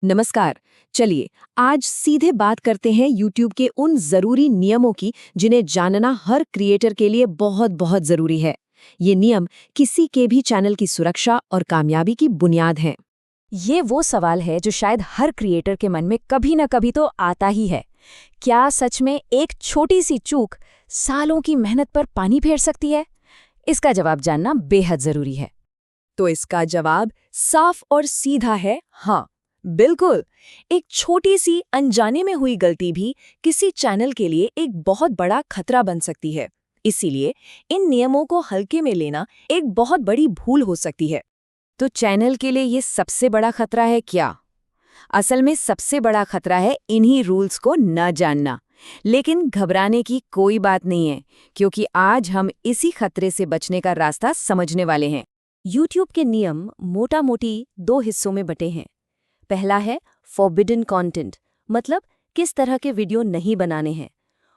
नमस्कार। चलिए आज सीधे बात करते हैं YouTube के उन जरूरी नियमों की जिन्हें जानना हर क्रिएटर के लिए बहुत बहुत जरूरी है। ये नियम किसी के भी चैनल की सुरक्षा और कामयाबी की बुनियाद हैं। ये वो सवाल है जो शायद हर क्रिएटर के मन में कभी न कभी तो आता ही है। क्या सच में एक छोटी सी चूक सालों की मेहनत पर पानी फेर सकती है? इसका जवाब जानना बेहद जरूरी है। तो इसका जवाब साफ और सीधा है हाँ, बिल्कुल। एक छोटी सी अनजाने में हुई गलती भी किसी चैनल के लिए एक बहुत बड़ा खतरा बन सकती है। इसीलिए इन नियमों को हल्के में लेना एक बहुत बड़ी भूल हो सकती है। तो चैनल के लिए ये सबसे बड़ा खतरा है क्या? असल में सबसे बड़ा खतरा है इन्हीं रूल्स को न जानना। लेकिन घबराने की कोई बात नहीं है, क्योंकि आज हम इसी खतरे से बचने का रास्ता समझने वाले हैं। YouTube के नियम मोटा-मोटी दो हिस्सों में बटे हैं। पहला है फॉरबिडन कंटेंट, मतलब किस तरह के वीडियो नहीं बनाने हैं।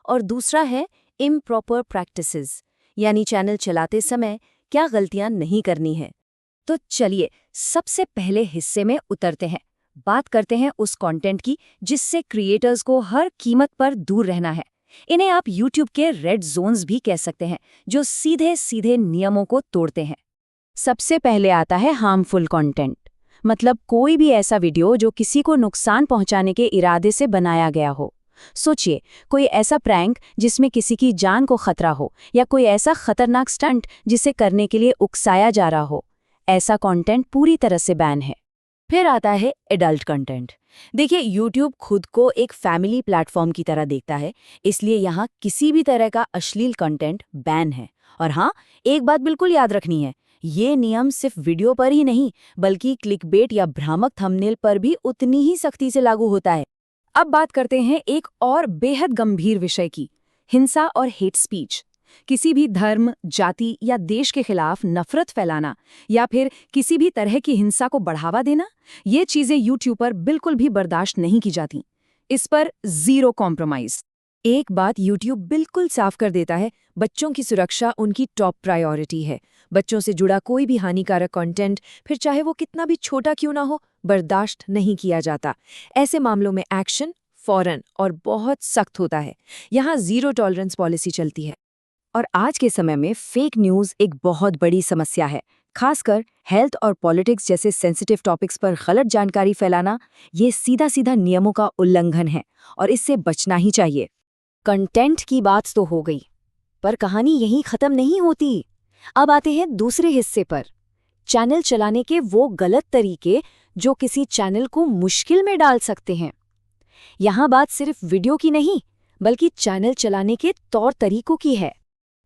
और दूसरा है इम्प्रॉपर प्रैक्टिसेस, यानी चैनल चलाते समय क्या गलतियां नहीं करनी है। तो चलिए सबसे पहले हिस्से में उतरते हैं। बात करते हैं उस कंटेंट की जिससे क्रिएटर्स को हर कीमत पर दूर रहना है। इन्हें आप YouTube के रेड जोन्स भी कह सकते हैं, जो सीधे सीधे नियमों को तोड़ते हैं। सबसे पहले आता है हार्मफुल कंटेंट, मतलब कोई भी ऐसा वीडियो जो किसी को नुकसान पहुंचाने के इरादे से बनाया गया हो। सोचिए, कोई ऐसा प्रैंक जिसमें किसी की जान को खतरा हो, या कोई ऐसा खतरनाक स्टंट जिसे करने के लिए उकसाया जा रहा हो। ऐसा कंटेंट पूरी तरह से बैन है। फिर आता है एडल्ट कंटेंट। देखिए, YouTube खुद को एक फैमिली प्लेटफॉर्म की तरह देखता है, इसलिए यहाँ किसी भी तरह का अश्लील कंटेंट बैन है। और हाँ, एक बात बिल्कुल याद रखनी है, ये नियम सिर्फ वीडियो पर ही नहीं, बल्कि क्लिकबेट या भ्रामक थंबनेल पर भी उतनी ही सख्ती से लागू होता है। अब बात करते हैं एक और बेहद गंभीर विषय की, हिंसा और हेट स्पीच। किसी भी धर्म, जाति या देश के खिलाफ नफरत फैलाना या फिर किसी भी तरह की हिंसा को बढ़ावा देना, ये चीजें YouTube पर बिल्कुल भी बर्दाश्त नहीं की जाती। इस पर जीरो कॉम्प्रोमाइज। एक बात YouTube बिल्कुल साफ कर देता है, बच्चों की सुरक्षा उनकी टॉप प्रायोरिटी है। बच्चों से जुड़ा कोई भी हानिकारक कंटेंट, फिर चाहे वो कितना भी छोटा क्यों ना हो, बर्दाश्त नहीं किया जाता। ऐसे मामलों में एक्शन फौरन और बहुत सख्त होता है। यहाँ जीरो टॉलरेंस पॉलिसी चलती है। और आज के समय में फेक न्यूज़ एक बहुत बड़ी समस्या है। खासकर हेल्थ और पॉलिटिक्स जैसे सेंसिटिव टॉपिक्स पर गलत जानकारी फैलाना, ये सीधा सीधा नियमों का उल्लंघन है और इससे बचना ही चाहिए। कंटेंट की बात तो हो गई, पर कहानी यहीं खत्म नहीं होती। अब आते हैं दूसरे हिस्से पर, चैनल चलाने के वो गलत तरीके जो किसी चैनल को मुश्किल में डाल सकते हैं। यहाँ बात सिर्फ वीडियो की नहीं, बल्कि चैनल चलाने के तौर तरीकों की है।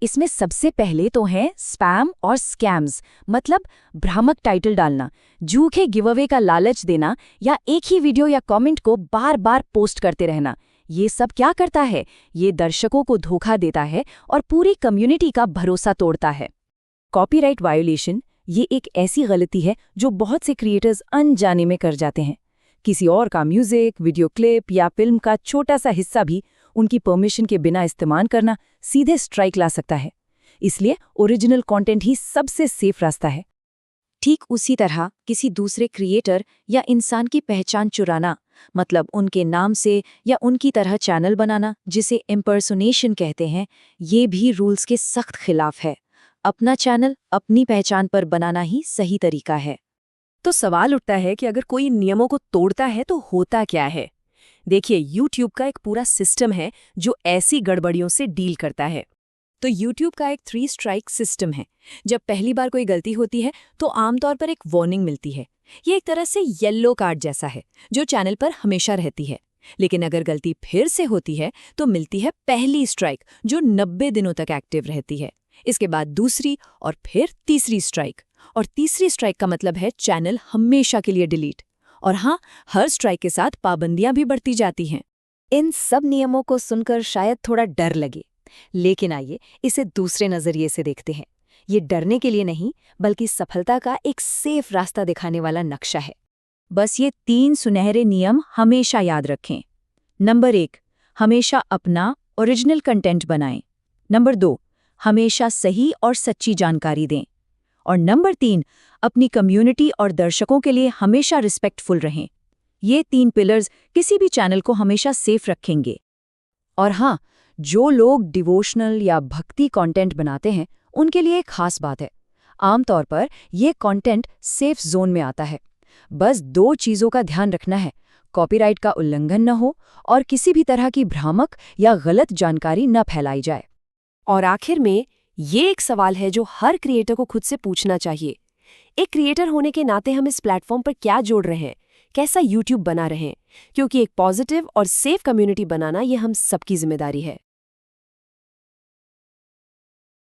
इसमें सबसे पहले तो है स्पैम और स्कैम्स, मतलब भ्रामक टाइटल डालना, झूठे गिवअवे का लालच देना, या एक ही वीडियो या कमेंट को बार बार पोस्ट करते रहना। ये सब क्या करता है? ये दर्शकों को धोखा देता है और पूरी कम्युनिटी का भरोसा तोड़ता है। कॉपीराइट वायोलेशन, ये एक ऐसी गलती है जो बहुत से क्रिएटर्स अनजाने में कर जाते हैं। किसी और का म्यूजिक, वीडियो क्लिप या फिल्म का छोटा सा हिस्सा भी उनकी परमिशन के बिना इस्तेमाल करना सीधे स्ट्राइक ला सकता है। इसलिए ओरिजिनल कंटेंट ही सबसे सेफ रास्ता है। ठीक उसी तरह किसी दूसरे क्रिएटर या इंसान की पहचान चुराना, मतलब उनके नाम से या उनकी तरह चैनल बनाना, जिसे इम्पर्सोनेशन कहते हैं, ये भी रूल्स के सख्त खिलाफ है। अपना चैनल अपनी पहचान पर बनाना ही सही तरीका है। तो सवाल उठता है कि अगर कोई नियमों को तोड़ता है तो होता क्या है? देखिए, YouTube का एक पूरा सिस्टम है जो ऐसी गड़बड़ियों से डील करता है। तो YouTube का एक 3 स्ट्राइक सिस्टम है। जब पहली बार कोई गलती होती है तो आमतौर पर एक वार्निंग मिलती है। ये एक तरह से येलो कार्ड जैसा है जो चैनल पर हमेशा रहती है। लेकिन अगर गलती फिर से होती है तो मिलती है पहली स्ट्राइक, जो 90 दिनों तक एक्टिव रहती है। इसके बाद दूसरी और फिर तीसरी स्ट्राइक। और तीसरी स्ट्राइक का मतलब है चैनल हमेशा के लिए डिलीट। और हाँ, हर स्ट्राइक के साथ पाबंदियां भी बढ़ती जाती हैं। इन सब नियमों को सुनकर शायद थोड़ा डर लगे, लेकिन आइए इसे दूसरे नजरिए से देखते हैं। ये डरने के लिए नहीं, बल्कि सफलता का एक सेफ रास्ता दिखाने वाला नक्शा है। बस ये 3 सुनहरे नियम हमेशा याद रखें। नंबर 1, हमेशा अपना ओरिजिनल कंटेंट बनाएं। नंबर 2, हमेशा सही और सच्ची जानकारी दें। और नंबर 3, अपनी कम्युनिटी और दर्शकों के लिए हमेशा रिस्पेक्टफुल रहें। ये 3 पिलर्स किसी भी चैनल को हमेशा सेफ रखेंगे। और हाँ, जो लोग डिवोशनल या भक्ति कंटेंट बनाते हैं, उनके लिए एक खास बात है। आमतौर पर ये कंटेंट सेफ जोन में आता है। बस 2 चीज़ों का ध्यान रखना है, कॉपीराइट का उल्लंघन न हो और किसी भी तरह की भ्रामक या गलत जानकारी न फैलाई जाए। और आखिर में ये एक सवाल है जो हर क्रिएटर को खुद से पूछना चाहिए। एक क्रिएटर होने के नाते हम इस प्लेटफॉर्म पर क्या जोड़ रहे हैं, कैसा यूट्यूब बना रहे हैं, क्योंकि एक पॉजिटिव और सेफ कम्युनिटी बनाना ये हम सबकी जिम्मेदारी है।